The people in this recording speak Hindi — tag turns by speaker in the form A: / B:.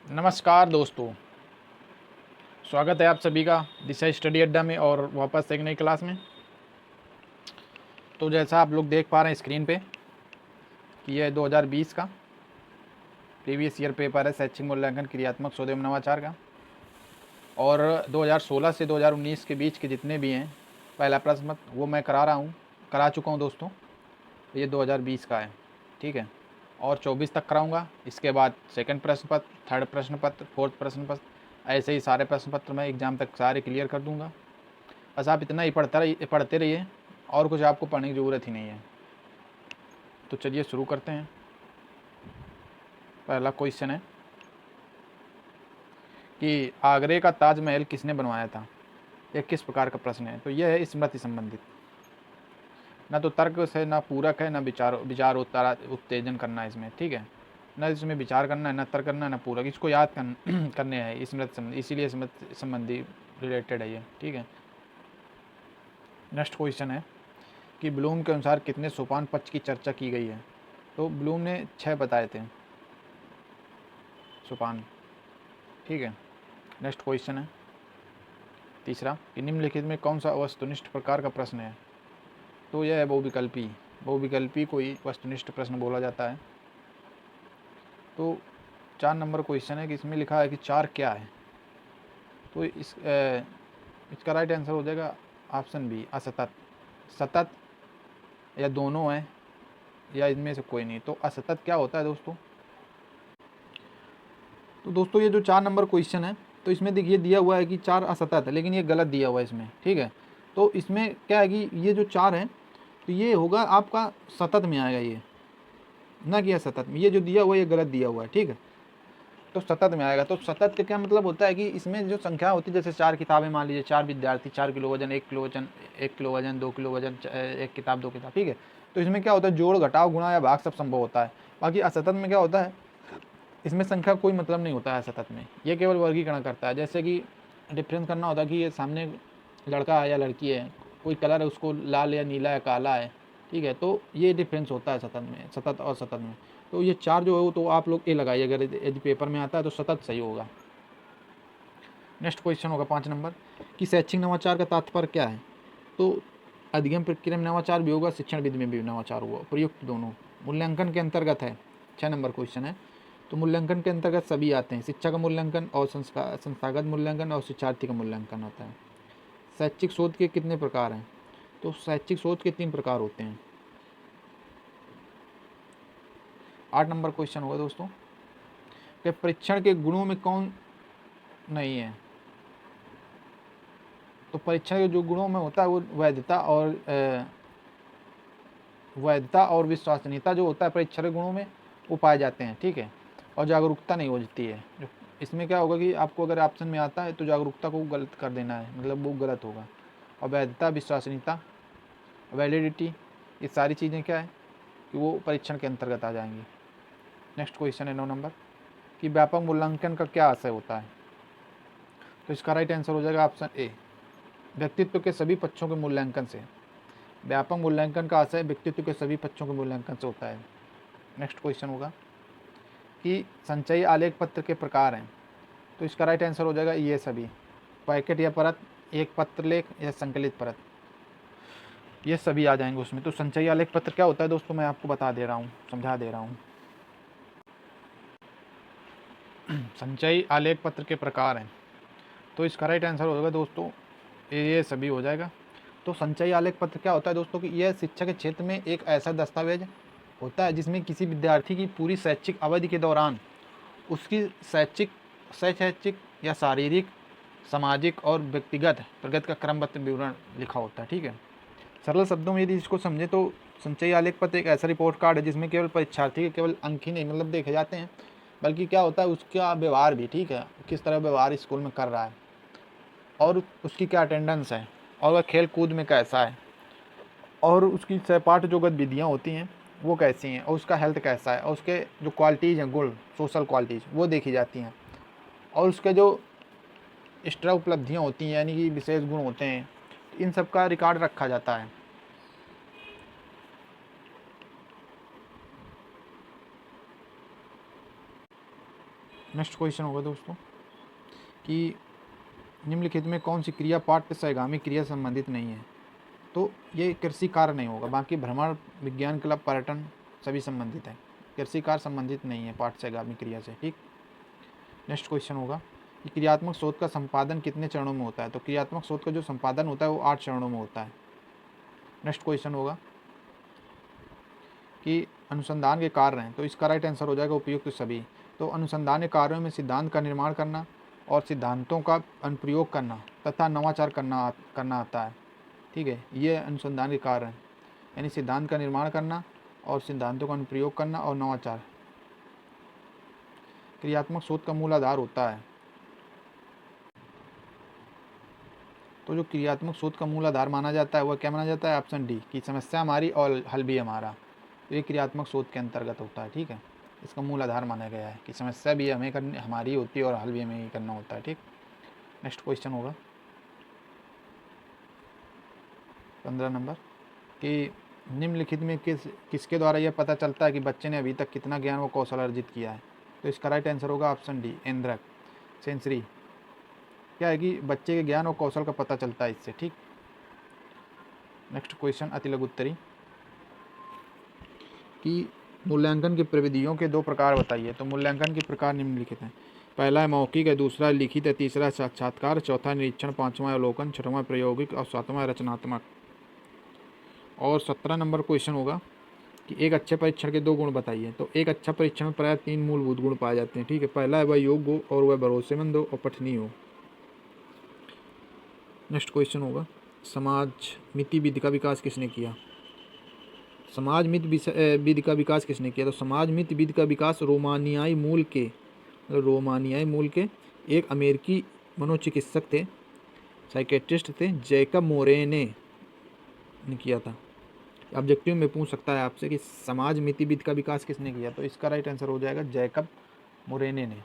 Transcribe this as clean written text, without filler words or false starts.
A: नमस्कार दोस्तों, स्वागत है आप सभी का दिशा स्टडी अड्डा में और वापस एक नई क्लास में। तो जैसा आप लोग देख पा रहे हैं स्क्रीन पे कि यह 2020 का प्रीवियस ईयर पेपर है शैक्षिक मूल्यांकन क्रियात्मक शोध एवं नवाचार का। और 2016 से 2019 के बीच के जितने भी हैं पहला प्रश्न पत्र वो मैं करा चुका हूँ दोस्तों। ये 2020 का है, ठीक है, और 24 तक कराऊंगा। इसके बाद सेकंड प्रश्न पत्र, थर्ड प्रश्न पत्र, फोर्थ प्रश्न पत्र, ऐसे ही सारे प्रश्न पत्र मैं एग्ज़ाम तक सारे क्लियर कर दूंगा। बस आप इतना ही पढ़ते रहिए और कुछ आपको पढ़ने की ज़रूरत ही नहीं है। तो चलिए शुरू करते हैं। पहला क्वेश्चन है कि आगरे का ताजमहल किसने बनवाया था। यह किस प्रकार का प्रश्न है। तो यह है स्मृति संबंधित, ना तो तर्क से, ना पूरक है, ना विचार उत्तेजन करना है इसमें, ठीक है। ना इसमें विचार करना है, ना तर्क करना है, ना पूरक। इसको याद करने हैं स्मृति संबंधी, इसीलिए स्मृति संबंधी रिलेटेड है ये, ठीक है। नेक्स्ट क्वेश्चन है कि ब्लूम के अनुसार कितने सोपान पक्ष की चर्चा की गई है। तो ब्लूम ने 6 बताए थे सोपान, ठीक है। नेक्स्ट क्वेश्चन है तीसरा कि निम्नलिखित में कौन सा वस्तुनिष्ठ प्रकार का प्रश्न है। तो यह है बहुविकल्पी कोई वस्तुनिष्ठ प्रश्न बोला जाता है। तो 4 नंबर क्वेश्चन है कि इसमें लिखा है कि 4 क्या है। तो इसका राइट आंसर हो जाएगा ऑप्शन बी, असतत। सतत या दोनों है या इनमें से कोई नहीं। तो असतत क्या होता है दोस्तों। तो दोस्तों ये जो 4 नंबर क्वेश्चन है, तो इसमें देखिए दिया हुआ है कि 4 असतत है, लेकिन ये गलत दिया हुआ है इसमें, ठीक है। तो इसमें क्या है कि ये जो 4 है तो ये होगा आपका सतत में आएगा, ये ना कि असतत में। ये जो दिया हुआ है ये गलत दिया हुआ है, ठीक है। तो सतत में आएगा। तो सतत का क्या मतलब होता है कि इसमें जो संख्या होती है, जैसे 4 किताबें, मान लीजिए 4 विद्यार्थी, 4 किलो वजन, 1 किलो वजन, 1 किलो वजन, 2 किलो वजन, 1 किताब, 2 किताब, ठीक है। तो इसमें क्या होता है, जोड़, घटाव, गुणा या भाग सब संभव होता है। बाकी असतत में क्या होता है, इसमें संख्या कोई मतलब नहीं होता है सतत में। ये केवल वर्गीकरण करता है। जैसे कि डिफरेंस करना होता है कि ये सामने लड़का है या लड़की है, कोई कलर है उसको लाल या नीला या काला है, ठीक है। तो ये डिफरेंस होता है सतत में, सतत और सतत में। तो ये 4 जो है वो तो आप लोग ए लगाइए, अगर यदि पेपर में आता है तो सतत सही होगा। नेक्स्ट क्वेश्चन होगा 5 नंबर कि शैक्षिक नवाचार का तात्पर्य क्या है। तो अधिगम प्रक्रिया में नवाचार भी होगा, शिक्षण विधि में भी नवाचार होगा, प्रयुक्त दोनों। मूल्यांकन के अंतर्गत है, 6 नंबर क्वेश्चन है। तो मूल्यांकन के अंतर्गत सभी आते हैं, शिक्षा का मूल्यांकन और संस्थागत मूल्यांकन और शिक्षार्थी का मूल्यांकन होता है। शैक्षिक शोध के कितने प्रकार हैं। तो शैक्षिक शोध के 3 प्रकार होते हैं। 8 नंबर क्वेश्चन होगा दोस्तों कि परीक्षण के गुणों में कौन नहीं है। तो परीक्षण के जो गुणों में होता है वो वैधता और विश्वसनीयता जो होता है परीक्षण के गुणों में वो पाए जाते हैं, ठीक है। और जागरूकता नहीं होती है। इसमें क्या होगा कि आपको अगर ऑप्शन में आता है तो जागरूकता को गलत कर देना है, मतलब वो गलत होगा। और वैधता, विश्वसनीयता, वैलिडिटी, ये सारी चीज़ें क्या है कि वो परीक्षण के अंतर्गत आ जाएंगी। नेक्स्ट क्वेश्चन है 9 नंबर कि व्यापक मूल्यांकन का क्या आशय होता है। तो इसका राइट आंसर हो जाएगा ऑप्शन ए, व्यक्तित्व के सभी पक्षों के मूल्यांकन से। व्यापक मूल्यांकन का आशय व्यक्तित्व के सभी पक्षों के मूल्यांकन से होता है। नेक्स्ट क्वेश्चन होगा कि संचयी आलेख पत्र के प्रकार हैं। तो इसका राइट आंसर हो जाएगा ये सभी, पैकेट या परत, एक पत्र लेख या संकलित परत, ये सभी आ जाएंगे उसमें। तो संचयी आलेख पत्र क्या होता है दोस्तों, मैं आपको बता दे रहा हूँ, समझा दे रहा हूँ। संचयी आलेख पत्र के प्रकार हैं, तो इसका राइट आंसर हो जाएगा दोस्तों ये सभी हो जाएगा। तो संचयी आलेख पत्र क्या होता है दोस्तों कि यह शिक्षा के क्षेत्र में एक ऐसा दस्तावेज होता है जिसमें किसी विद्यार्थी की पूरी शैक्षिक अवधि के दौरान उसकी शैक्षिक या शारीरिक, सामाजिक और व्यक्तिगत प्रगति का क्रमबद्ध विवरण लिखा होता है, ठीक है। सरल शब्दों में यदि इसको समझे तो संचयी आलेख पत्र एक ऐसा रिपोर्ट कार्ड है जिसमें केवल परीक्षार्थी के केवल अंक ही नहीं मतलब देखे जाते हैं, बल्कि क्या होता है उसका व्यवहार भी, ठीक है, किस तरह व्यवहार स्कूल में कर रहा है और उसकी क्या अटेंडेंस है और वह खेल कूद में कैसा है और उसकी सहपाठ जो गतिविधियाँ होती हैं वो कैसी हैं और उसका हेल्थ कैसा है और उसके जो क्वालिटीज़ हैं, गुण, सोशल क्वालिटीज़ वो देखी जाती हैं। और उसके जो एक्स्ट्रा उपलब्धियाँ होती हैं यानी कि विशेष गुण होते हैं, इन सब का रिकॉर्ड रखा जाता है। नेक्स्ट क्वेश्चन होगा दोस्तों कि निम्नलिखित में कौन सी क्रिया पाठ्य सहगामी क्रिया संबंधित नहीं है। तो ये कृषि कार्य नहीं होगा, बाकी भ्रमण, विज्ञान क्लब, पर्यटन सभी संबंधित है। कृषि कार्य संबंधित नहीं है पाठ्य सहगामी क्रिया से। ठीक, नेक्स्ट क्वेश्चन होगा कि क्रियात्मक शोध का संपादन कितने चरणों में होता है। तो क्रियात्मक शोध का जो संपादन होता है वो 8 चरणों में होता है। नेक्स्ट क्वेश्चन होगा कि अनुसंधान के कार्य हैं, तो इसका राइट आंसर हो जाएगा उपयुक्त सभी। तो अनुसंधान के कार्यों में सिद्धांत का निर्माण करना और सिद्धांतों का अनुप्रयोग करना तथा नवाचार करना आता है। ठीक है, ये अनुसंधान के कार्य हैं, यानी सिद्धांत का निर्माण करना और सिद्धांतों का अनुप्रयोग करना और नवाचार क्रियात्मक शोध का मूल आधार होता है। तो जो क्रियात्मक शोध का मूल आधार माना जाता है वह क्या माना जाता है, ऑप्शन डी, कि समस्या हमारी और हल भी हमारा। तो ये क्रियात्मक शोध के अंतर्गत होता है। ठीक है, इसका मूल आधार माना गया है कि समस्या भी हमें करनी हमारी होती है और हल भी हमें ही करना होता है। ठीक, नेक्स्ट क्वेश्चन होगा 15 नंबर कि निम्नलिखित में किसके द्वारा यह पता चलता है कि बच्चे ने अभी तक कितना ज्ञान व कौशल अर्जित किया है। तो इसका राइट आंसर होगा ऑप्शन डी, इंद्रक सेंसरी। क्या है कि बच्चे के ज्ञान और कौशल का पता चलता है इससे। ठीक, नेक्स्ट क्वेश्चन अति लघु उत्तरी कि मूल्यांकन की प्रविधियों के 2 प्रकार बताइए। तो मूल्यांकन के प्रकार निम्नलिखित हैं। पहला है मौखिक है, दूसरा है लिखित है, तीसरा है साक्षात्कार, चौथा निरीक्षण, पांचवा अवलोकन, छठवां प्रायोगिक और सातवां रचनात्मक। और 17 नंबर क्वेश्चन होगा कि एक अच्छे परीक्षण के 2 गुण बताइए। तो एक अच्छा परीक्षण में प्रायः 3 मूलभूत गुण पाए जाते हैं। ठीक है, पहला है वह योग्य हो और वह भरोसेमंद हो और पठनीय हो। नेक्स्ट क्वेश्चन होगा समाज मिति विधि का विकास किसने किया। समाज मित विधि का विकास किसने किया। तो समाज मित विधि का विकास रोमानियाई मूल के एक अमेरिकी मनोचिकित्सक थे, साइकेट्रिस्ट थे, जैकब मोरेने ने किया था। ऑब्जेक्टिव में पूछ सकता है आपसे कि समाज मिति विधि का विकास किसने किया। तो इसका राइट आंसर हो जाएगा जैकब मोरेने ने।